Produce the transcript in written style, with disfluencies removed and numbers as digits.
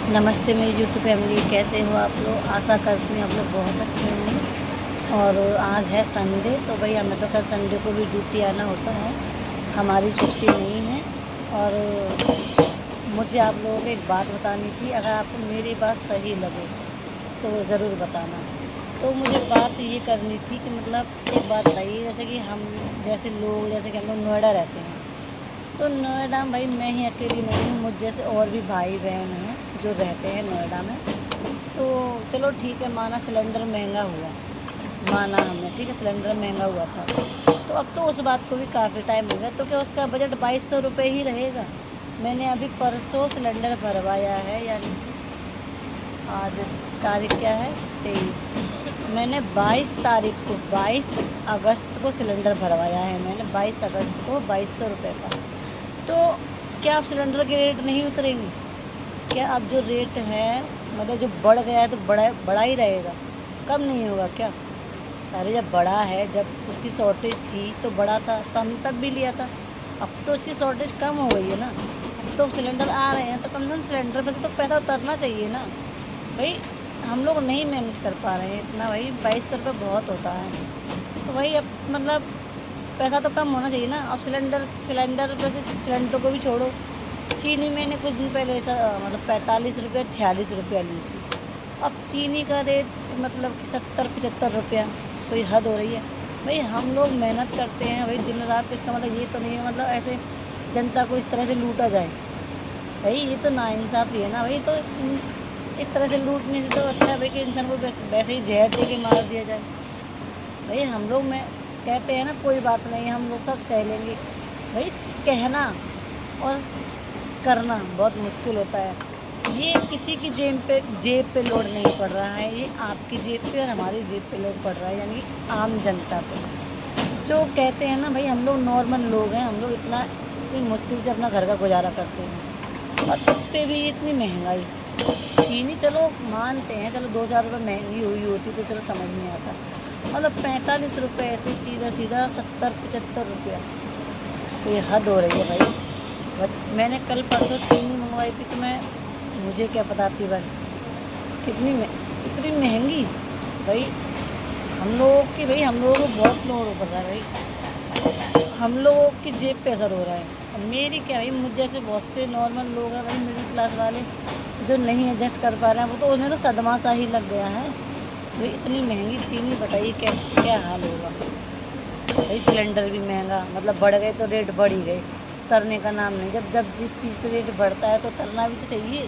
नमस्ते मेरी YouTube family, कैसे हो आप लोग। आशा करती हूँ आप लोग बहुत अच्छे होंगे। और आज है संडे, तो भाई हमें तो कल संडे को भी ड्यूटी आना होता है, हमारी छुट्टी नहीं है। और मुझे आप लोगों को एक बात बतानी थी, अगर आपको मेरी बात सही लगे तो वो ज़रूर बताना। तो मुझे बात ये करनी थी कि मतलब एक बात बताइए, जैसे कि हम जैसे लोग, जैसे कि हम लोग नोएडा रहते हैं, तो नोएडा में भाई मैं ही अकेली नहीं हूँ, मुझ जैसे और भी भाई बहन हैं जो रहते हैं नोएडा में। तो चलो ठीक है, माना सिलेंडर महंगा हुआ, माना हमने, ठीक है सिलेंडर महंगा हुआ था, तो अब तो उस बात को भी काफ़ी टाइम हो गया, तो क्या उसका बजट 2200 रुपये ही रहेगा। मैंने अभी परसों सिलेंडर भरवाया है, यानी आज तारीख क्या है, 23। मैंने 22 तारीख को, 22 अगस्त को सिलेंडर भरवाया है मैंने, 22 अगस्त को 2200 रुपये का। तो क्या अब सिलेंडर के रेट नहीं उतरेंगे? क्या अब जो रेट है, मतलब जो बढ़ गया है तो बड़ा ही रहेगा, कम नहीं होगा क्या? अरे जब बड़ा है, जब उसकी शॉर्टेज थी तो बड़ा था, तो हम तब भी लिया था। अब तो उसकी शॉर्टेज कम हो गई है ना, अब तो सिलेंडर आ रहे हैं, तो कम से कम सिलेंडर पर तो पैसा उतरना चाहिए ना भाई। हम लोग नहीं मैनेज कर पा रहे हैं इतना भाई, 2200 रुपये बहुत होता है। तो भाई अब मतलब पैसा तो कम होना चाहिए ना। अब सिलेंडर वैसे सिलेंडर को भी छोड़ो, चीनी मैंने कुछ दिन पहले ऐसा मतलब 45 रुपये 46 रुपया ली थी। अब चीनी का रेट मतलब कि 70-75 रुपया, कोई हद हो रही है भाई। हम लोग मेहनत करते हैं भाई दिन रात, इसका मतलब ये तो नहीं है मतलब ऐसे जनता को इस तरह से लूटा जाए भाई, ये तो नाइंसाफ़ी है ना भाई। तो इस तरह से लूटने से तो अच्छा है भाई कि इंसान को वैसे ही जहर दे के मार दिया जाए भाई। हम लोग में कहते हैं ना, कोई बात नहीं, हम लोग सब सह लेंगे भाई। कहना और करना बहुत मुश्किल होता है। ये किसी की जेब पे लोड नहीं पड़ रहा है, ये आपकी जेब पे और हमारी जेब पे लोड पड़ रहा है, यानी आम जनता पे। जो कहते हैं ना भाई, हम लोग नॉर्मल लोग हैं, हम लोग इतनी मुश्किल से अपना घर का गुजारा करते हैं, और उस पर भी इतनी महंगाई। चीनी चलो मानते हैं, चलो 2-4 रुपये महंगी हुई होती तो चलो समझ नहीं आता, मतलब 45 रुपये ऐसे सीधा सीधा 70-75 रुपया, तो ये हद हो रही है भाई। मैंने कल परसों चीनी मंगवाई थी, तो मुझे क्या पता थी भाई इतनी महंगी भाई। हम लोगों को बहुत लोड पड़ रहा है भाई, हम लोगों की जेब पे असर हो रहा है। अब मेरी क्या भाई, मुझ जैसे बहुत से नॉर्मल लोग हैं भाई, मिडिल क्लास वाले जो नहीं एडजस्ट कर पा रहे हैं, वो तो उसमें तो सदमा सा ही लग गया है भाई। इतनी महंगी चीनी, बताइए क्या क्या हाल होगा भाई। सिलेंडर भी महंगा, मतलब बढ़ गए तो रेट बढ़ ही गए, उतरने का नाम नहीं। जब जब जिस चीज़ पे रेट बढ़ता है तो उतरना भी तो चाहिए।